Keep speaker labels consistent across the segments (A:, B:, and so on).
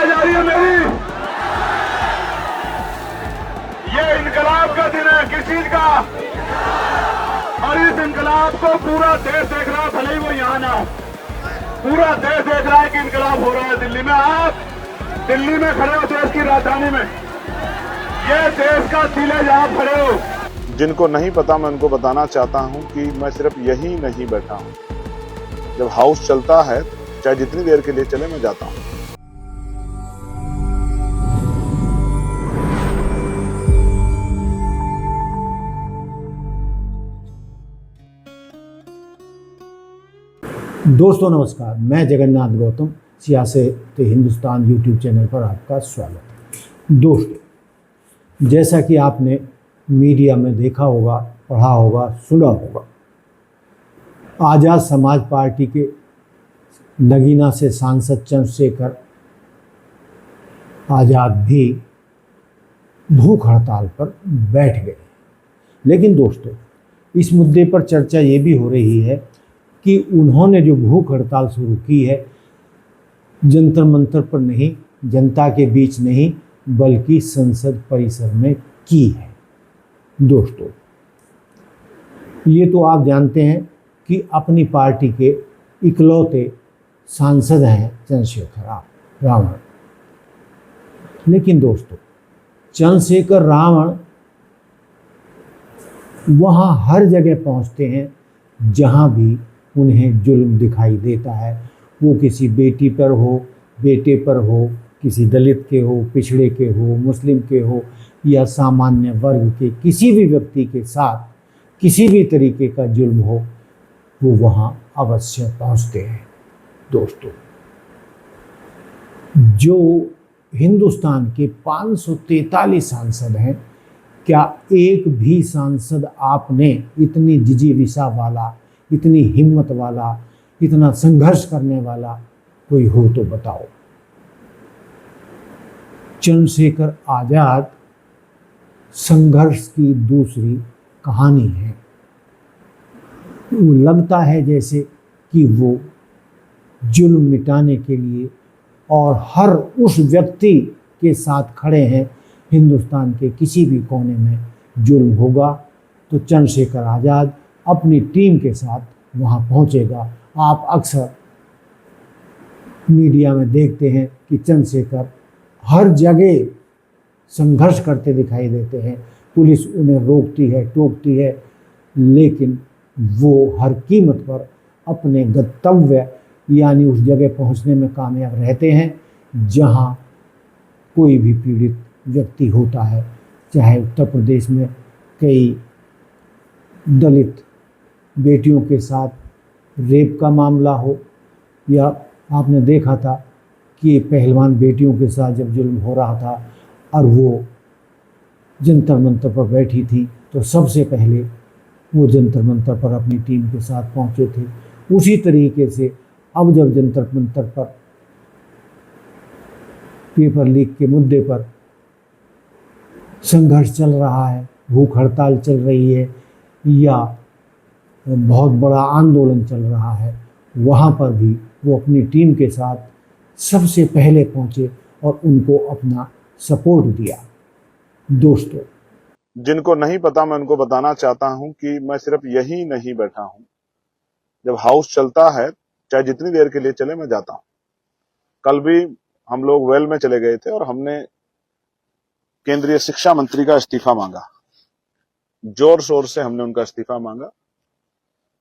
A: आवाज आ रही है मेरी? ये इनकलाब का दिन है, किस चीज का? और इस इनकलाब को पूरा देश देख रहा है, भले ही वो यहाँ ना हो। पूरा देश देख रहा है कि इनकलाब हो रहा है दिल्ली में। आप दिल्ली में खड़े हो, देश की राजधानी में, ये देश का दिल है जहां खड़े हो।
B: जिनको नहीं पता मैं उनको बताना चाहता हूं कि मैं सिर्फ यही नहीं बैठा हूं। जब हाउस चलता है, चाहे जितनी देर के लिए चले, मैं जाता हूं।
C: दोस्तों नमस्कार, मैं जगन्नाथ गौतम, सियासत हिंदुस्तान यूट्यूब चैनल पर आपका स्वागत है। दोस्तों, जैसा कि आपने मीडिया में देखा होगा, पढ़ा होगा, सुना होगा, आज़ाद समाज पार्टी के नगीना से सांसद चंद्रशेखर आज़ाद भी भूख हड़ताल पर बैठ गए। लेकिन दोस्तों, इस मुद्दे पर चर्चा ये भी हो रही है कि उन्होंने जो भूख हड़ताल शुरू की है, जंतर मंतर पर नहीं, जनता के बीच नहीं, बल्कि संसद परिसर में की है। दोस्तों, ये तो आप जानते हैं कि अपनी पार्टी के इकलौते सांसद हैं चंद्रशेखर रावण। लेकिन दोस्तों, चंद्रशेखर रावण वहाँ हर जगह पहुँचते हैं जहाँ भी उन्हें जुल्म दिखाई देता है। वो किसी बेटी पर हो, बेटे पर हो, किसी दलित के हो, पिछड़े के हो, मुस्लिम के हो या सामान्य वर्ग के किसी भी व्यक्ति के साथ किसी भी तरीके का जुल्म हो, वो वहाँ अवश्य पहुँचते हैं। दोस्तों, जो हिंदुस्तान के 543 सांसद हैं, क्या एक भी सांसद आपने इतनी जिजीविसा वाला, इतनी हिम्मत वाला, इतना संघर्ष करने वाला कोई हो तो बताओ। चंद्रशेखर आज़ाद संघर्ष की दूसरी कहानी है। वो लगता है जैसे कि वो जुल्म मिटाने के लिए और हर उस व्यक्ति के साथ खड़े हैं। हिंदुस्तान के किसी भी कोने में जुल्म होगा तो चंद्रशेखर आज़ाद अपनी टीम के साथ वहाँ पहुँचेगा। आप अक्सर मीडिया में देखते हैं कि चंद्रशेखर हर जगह संघर्ष करते दिखाई देते हैं। पुलिस उन्हें रोकती है, टोकती है, लेकिन वो हर कीमत पर अपने गंतव्य यानी उस जगह पहुँचने में कामयाब रहते हैं जहाँ कोई भी पीड़ित व्यक्ति होता है। चाहे उत्तर प्रदेश में कई दलित बेटियों के साथ रेप का मामला हो, या आपने देखा था कि पहलवान बेटियों के साथ जब जुल्म हो रहा था और वो जंतर मंतर पर बैठी थी, तो सबसे पहले वो जंतर मंतर पर अपनी टीम के साथ पहुंचे थे। उसी तरीके से अब जब जंतर मंतर पर पेपर लीक के मुद्दे पर संघर्ष चल रहा है, भूख हड़ताल चल रही है या बहुत बड़ा आंदोलन चल रहा है, वहाँ पर भी वो अपनी टीम के साथ सबसे पहले पहुँचे और उनको अपना सपोर्ट दिया। दोस्तों,
B: जिनको नहीं पता मैं उनको बताना चाहता हूं कि मैं सिर्फ यही नहीं बैठा हूं। जब हाउस चलता है, चाहे जितनी देर के लिए चले, मैं जाता हूं। कल भी हम लोग वेल में चले गए थे और हमने केंद्रीय शिक्षा मंत्री का इस्तीफा मांगा। जोर शोर से हमने उनका इस्तीफा मांगा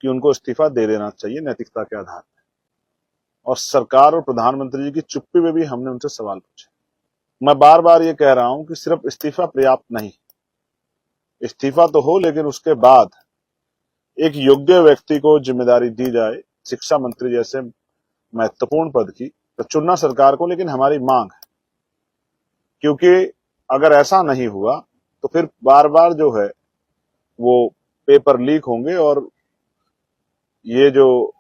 B: कि उनको इस्तीफा दे देना चाहिए नैतिकता के आधार पर। और सरकार और प्रधानमंत्री जी की चुप्पी में भी हमने उनसे सवाल पूछे। मैं बार बार ये कह रहा हूं कि सिर्फ इस्तीफा पर्याप्त नहीं। इस्तीफा तो हो, लेकिन उसके बाद एक योग्य व्यक्ति को जिम्मेदारी दी जाए, शिक्षा मंत्री जैसे महत्वपूर्ण पद की, तो चुनना सरकार को, लेकिन हमारी मांग है। क्योंकि अगर ऐसा नहीं हुआ तो फिर बार बार जो है वो पेपर लीक होंगे और ये जो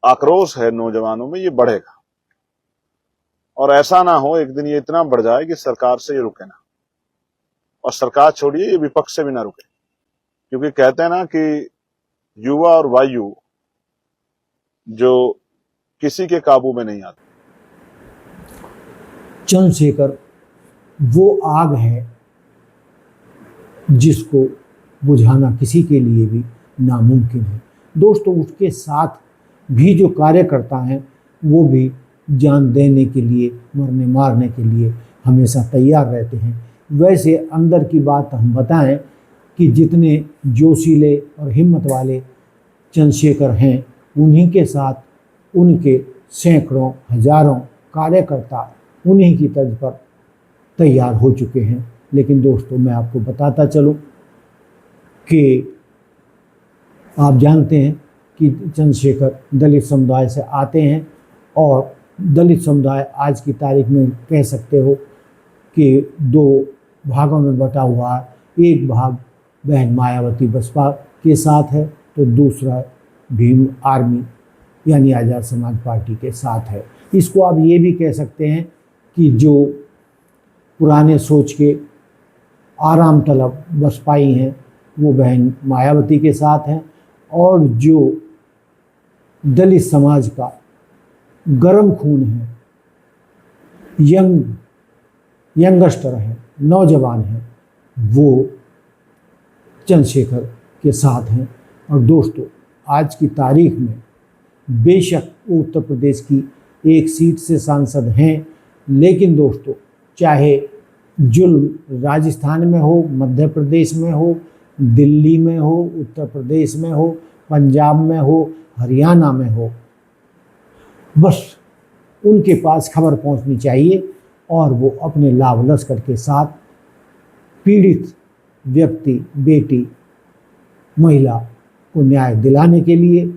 B: आक्रोश है नौजवानों में, ये बढ़ेगा। और ऐसा ना हो एक दिन ये इतना बढ़ जाए कि सरकार से ये रुके ना, और सरकार छोड़िए, ये विपक्ष से भी ना रुके। क्योंकि कहते हैं ना कि युवा और वायु जो किसी के काबू में नहीं आते।
C: चंद्रशेखर वो आग है जिसको बुझाना किसी के लिए भी नामुमकिन है। दोस्तों, उसके साथ भी जो कार्यकर्ता हैं वो भी जान देने के लिए, मरने मारने के लिए हमेशा तैयार रहते हैं। वैसे अंदर की बात हम बताएं कि जितने जोशीले और हिम्मत वाले चंद्रशेखर हैं, उन्हीं के साथ उनके सैकड़ों हजारों कार्यकर्ता उन्हीं की तर्ज पर तैयार हो चुके हैं। लेकिन दोस्तों, मैं आपको बताता चलूं कि आप जानते हैं कि चंद्रशेखर दलित समुदाय से आते हैं और दलित समुदाय आज की तारीख में कह सकते हो कि दो भागों में बटा हुआ है। एक भाग बहन मायावती बसपा के साथ है तो दूसरा भीम आर्मी यानी आज़ाद समाज पार्टी के साथ है। इसको आप ये भी कह सकते हैं कि जो पुराने सोच के आराम तलब बसपाई हैं वो बहन मायावती के साथ हैं, और जो दलित समाज का गर्म खून है, यंगस्टर है, नौजवान है, वो चंद्रशेखर के साथ हैं। और दोस्तों, आज की तारीख में बेशक उत्तर प्रदेश की एक सीट से सांसद हैं, लेकिन दोस्तों चाहे जुल्म राजस्थान में हो, मध्य प्रदेश में हो, दिल्ली में हो, उत्तर प्रदेश में हो, पंजाब में हो, हरियाणा में हो, बस उनके पास खबर पहुंचनी चाहिए और वो अपने लाभ लश्कर के साथ पीड़ित व्यक्ति, बेटी, महिला को न्याय दिलाने के लिए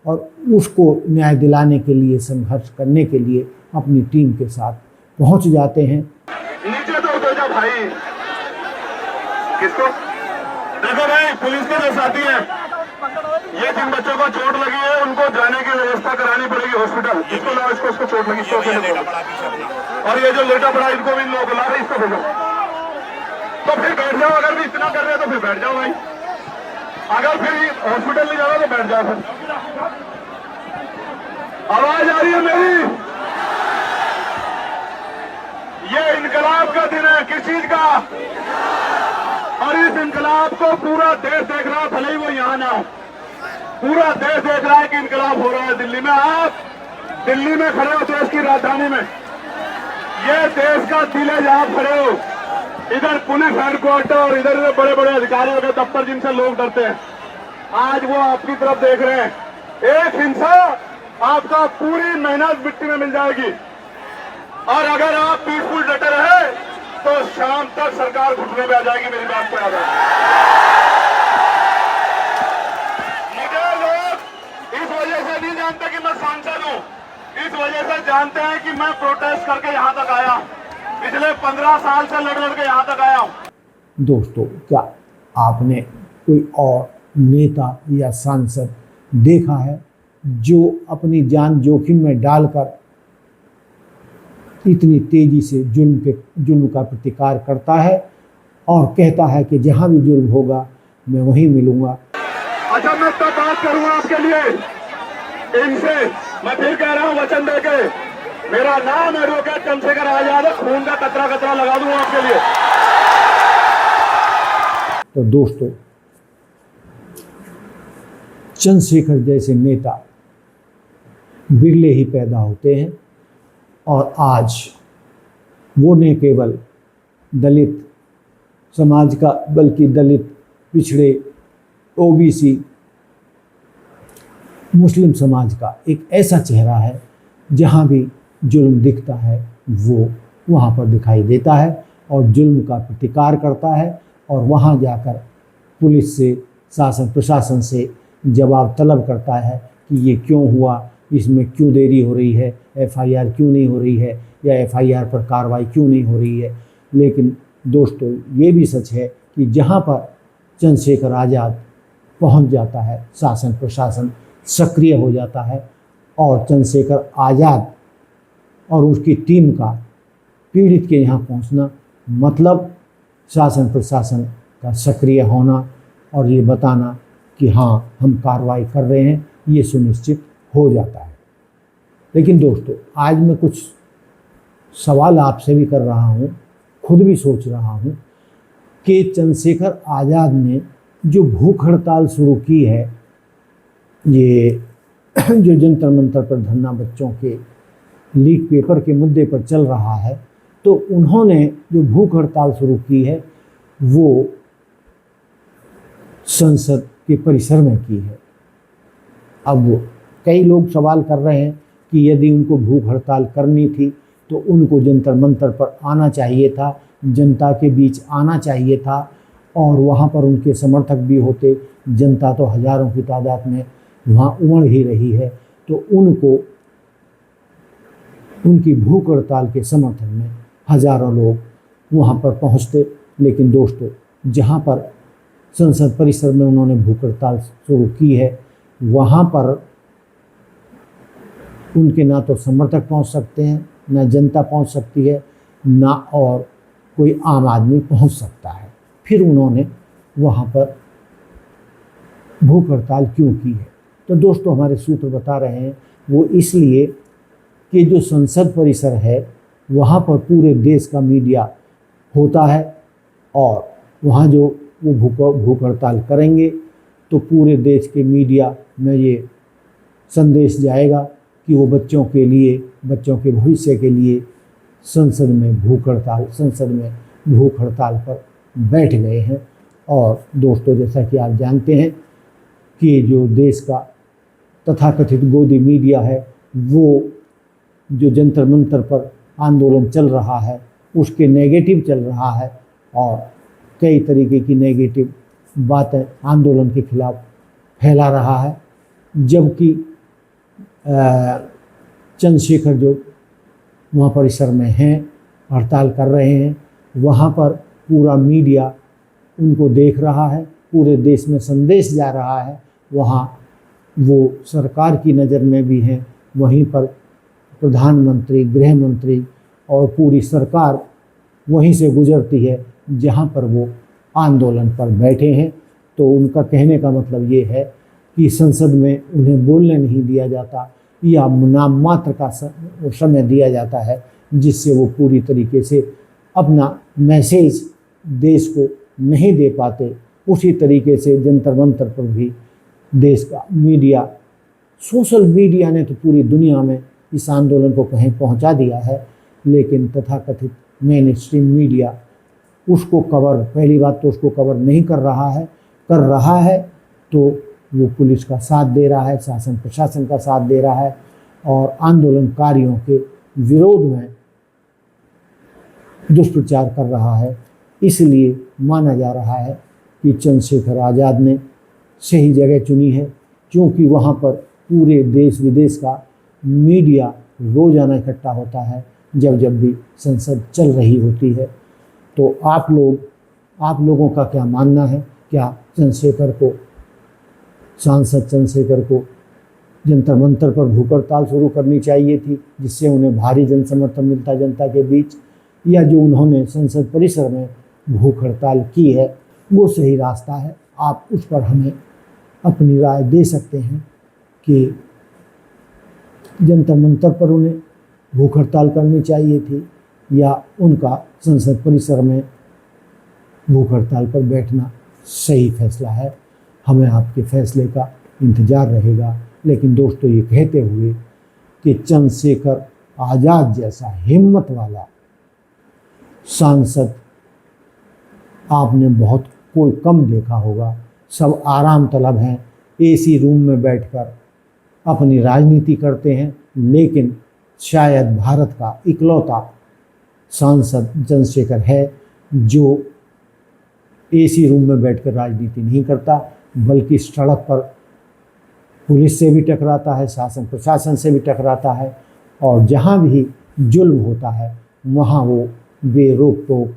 C: और उसको न्याय दिलाने के लिए संघर्ष करने के लिए अपनी टीम के साथ पहुंच जाते हैं।
A: नीचे तो उतर जा भाई। किसको? देखो भाई, पुलिस के जो साथी हैं, ये जिन बच्चों को चोट लगी है उनको जाने की व्यवस्था करानी पड़ेगी हॉस्पिटल। इसको लाओ, इसको चोट लगी, इसको। और ये जो लेटा पड़ा इनको भी लोग बुला रहे, इसको भेजो। तो फिर बैठ जाओ, अगर भी इतना कर रहे हो तो फिर बैठ जाओ भाई। अगर फिर हॉस्पिटल नहीं जाओ तो बैठ जाओ। फिर आवाज आ रही है मेरी? ये इनकलाब का दिन है। किस चीज का? और इस इनकलाब को पूरा देश देख रहा है, भले ही वो यहाँ ना हो। पूरा देश देख रहा है कि इनकलाब हो रहा है दिल्ली में। आप दिल्ली में खड़े हो, देश की राजधानी में, ये देश का दिल है जहां खड़े हो। इधर पुलिस हेडक्वार्टर और इधर बड़े बड़े अधिकारियों के दफ्तर जिनसे लोग डरते हैं, आज वो आपकी तरफ देख रहे हैं। एक हिंसा आपका पूरी मेहनत मिट्टी में मिल जाएगी। और अगर आप पीसफुल डटे रहे तो शाम तक सरकार घुटने पे आ जाएगी। मेरी बात को याद है। मुझे लोग इस वजह से नहीं जानते कि मैं सांसद हूं, इस वजह से जानते हैं कि मैं प्रोटेस्ट करके यहां तक आया। पिछले 15 साल से लड़ लड़ के यहां तक आया हूं।
C: दोस्तों, क्या आपने कोई और नेता या सांसद देखा है जो अपनी जान जोखिम में डालकर इतनी तेजी से जुल्म का प्रतिकार करता है और कहता है कि जहां भी जुल्म होगा मैं वहीं मिलूंगा?
A: अच्छा, मैं तब बात करूंगा आपके लिए इनसे। मैं फिर कह रहा हूं वचन देके, मेरा नाम एडवोकेट चंद्रशेखर आजाद है। खून का कतरा कतरा लगा दूंगा आपके लिए।
C: तो दोस्तों, चंद्रशेखर जैसे नेता बिरले ही पैदा होते हैं और आज वो न केवल दलित समाज का बल्कि दलित, पिछड़े, ओबीसी, मुस्लिम समाज का एक ऐसा चेहरा है जहाँ भी जुल्म दिखता है वो वहाँ पर दिखाई देता है और जुल्म का प्रतिकार करता है और वहाँ जाकर पुलिस से, शासन प्रशासन से जवाब तलब करता है कि ये क्यों हुआ, इसमें क्यों देरी हो रही है, एफआईआर क्यों नहीं हो रही है या एफआईआर पर कार्रवाई क्यों नहीं हो रही है। लेकिन दोस्तों, ये भी सच है कि जहाँ पर चंद्रशेखर आज़ाद पहुँच जाता है, शासन प्रशासन सक्रिय हो जाता है और चंद्रशेखर आज़ाद और उसकी टीम का पीड़ित के यहाँ पहुँचना मतलब शासन प्रशासन का सक्रिय होना और ये बताना कि हाँ, हम कार्रवाई कर रहे हैं, ये सुनिश्चित हो जाता है। लेकिन दोस्तों, आज मैं कुछ सवाल आपसे भी कर रहा हूँ, खुद भी सोच रहा हूँ कि चंद्रशेखर आज़ाद ने जो भूख हड़ताल शुरू की है, ये जो जंतर मंतर पर धरना बच्चों के लीक पेपर के मुद्दे पर चल रहा है, तो उन्होंने जो भूख हड़ताल शुरू की है वो संसद के परिसर में की है। अब कई लोग सवाल कर रहे हैं कि यदि उनको भूख हड़ताल करनी थी तो उनको जंतर मंतर पर आना चाहिए था, जनता के बीच आना चाहिए था और वहाँ पर उनके समर्थक भी होते। जनता तो हजारों की तादाद में वहाँ उमड़ ही रही है, तो उनको उनकी भूख हड़ताल के समर्थन में हजारों लोग वहाँ पर पहुँचते। लेकिन दोस्तों, जहाँ पर संसद परिसर में उन्होंने भूख हड़ताल शुरू की है, वहाँ पर उनके ना तो समर्थक पहुँच सकते हैं, ना जनता पहुँच सकती है, ना और कोई आम आदमी पहुँच सकता है। फिर उन्होंने वहाँ पर भूख हड़ताल क्यों की है? तो दोस्तों, हमारे सूत्र बता रहे हैं वो इसलिए कि जो संसद परिसर है वहाँ पर पूरे देश का मीडिया होता है और वहाँ जो वो भूख हड़ताल करेंगे तो पूरे देश के मीडिया में ये संदेश जाएगा कि वो बच्चों के लिए, बच्चों के भविष्य के लिए संसद में भूख हड़ताल पर बैठ गए हैं। और दोस्तों, जैसा कि आप जानते हैं कि जो देश का तथाकथित गोदी मीडिया है, वो जो जंतर मंतर पर आंदोलन चल रहा है उसके नेगेटिव चल रहा है और कई तरीके की नेगेटिव बातें आंदोलन के खिलाफ फैला रहा है। जबकि चंद्रशेखर जो वहाँ परिसर में हैं, हड़ताल कर रहे हैं, वहाँ पर पूरा मीडिया उनको देख रहा है, पूरे देश में संदेश जा रहा है। वहाँ वो सरकार की नज़र में भी हैं, वहीं पर प्रधानमंत्री, गृह मंत्री और पूरी सरकार वहीं से गुजरती है जहाँ पर वो आंदोलन पर बैठे हैं। तो उनका कहने का मतलब ये है कि संसद में उन्हें बोलने नहीं दिया जाता या नाम मात्र का समय दिया जाता है, जिससे वो पूरी तरीके से अपना मैसेज देश को नहीं दे पाते। उसी तरीके से जंतर मंतर पर भी देश का मीडिया, सोशल मीडिया ने तो पूरी दुनिया में इस आंदोलन को कहीं पहुंचा दिया है, लेकिन तथाकथित मेन स्ट्रीम मीडिया उसको कवर, पहली बात तो उसको कवर नहीं कर रहा है तो वो पुलिस का साथ दे रहा है, शासन प्रशासन का साथ दे रहा है और आंदोलनकारियों के विरोध में दुष्प्रचार कर रहा है। इसलिए माना जा रहा है कि चंद्रशेखर आज़ाद ने सही जगह चुनी है, क्योंकि वहाँ पर पूरे देश विदेश का मीडिया रोज़ाना इकट्ठा होता है जब भी संसद चल रही होती है। तो आप लोगों का क्या मानना है? क्या सांसद चंद्रशेखर को जंतर मंतर पर भूख हड़ताल शुरू करनी चाहिए थी, जिससे उन्हें भारी जन समर्थन मिलता जनता के बीच, या जो उन्होंने संसद परिसर में भूख हड़ताल की है वो सही रास्ता है? आप उस पर हमें अपनी राय दे सकते हैं कि जंतर मंतर पर उन्हें भूख हड़ताल करनी चाहिए थी या उनका संसद परिसर में भूख हड़ताल पर बैठना सही फैसला है। हमें आपके फैसले का इंतज़ार रहेगा। लेकिन दोस्तों, ये कहते हुए कि चंद्रशेखर आज़ाद जैसा हिम्मत वाला सांसद आपने बहुत कोई कम देखा होगा। सब आराम तलब हैं, एसी रूम में बैठकर अपनी राजनीति करते हैं, लेकिन शायद भारत का इकलौता सांसद चंद्रशेखर है जो एसी रूम में बैठकर राजनीति नहीं करता, बल्कि सड़क पर पुलिस से भी टकराता है, शासन प्रशासन से भी टकराता है और जहाँ भी जुल्म होता है वहाँ वो बेरोक टोक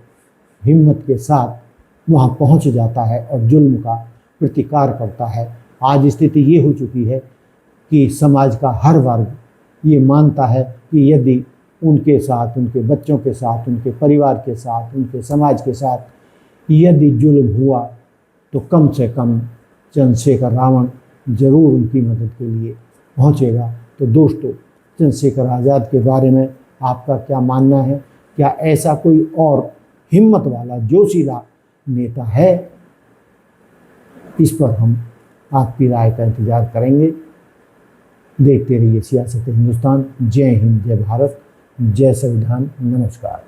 C: हिम्मत के साथ वहाँ पहुँच जाता है और जुल्म का प्रतिकार करता है। आज स्थिति ये हो चुकी है कि समाज का हर वर्ग ये मानता है कि यदि उनके साथ, उनके बच्चों के साथ, उनके परिवार के साथ, उनके समाज के साथ यदि जुल्म हुआ तो कम से कम चंद्रशेखर रावण जरूर उनकी मदद के लिए पहुंचेगा। तो दोस्तों, चंद्रशेखर आज़ाद के बारे में आपका क्या मानना है? क्या ऐसा कोई और हिम्मत वाला जोशीला नेता है? इस पर हम आपकी राय का इंतजार करेंगे। देखते रहिए सियासत हिंदुस्तान। जय हिंद, जय भारत, जय संविधान, नमस्कार।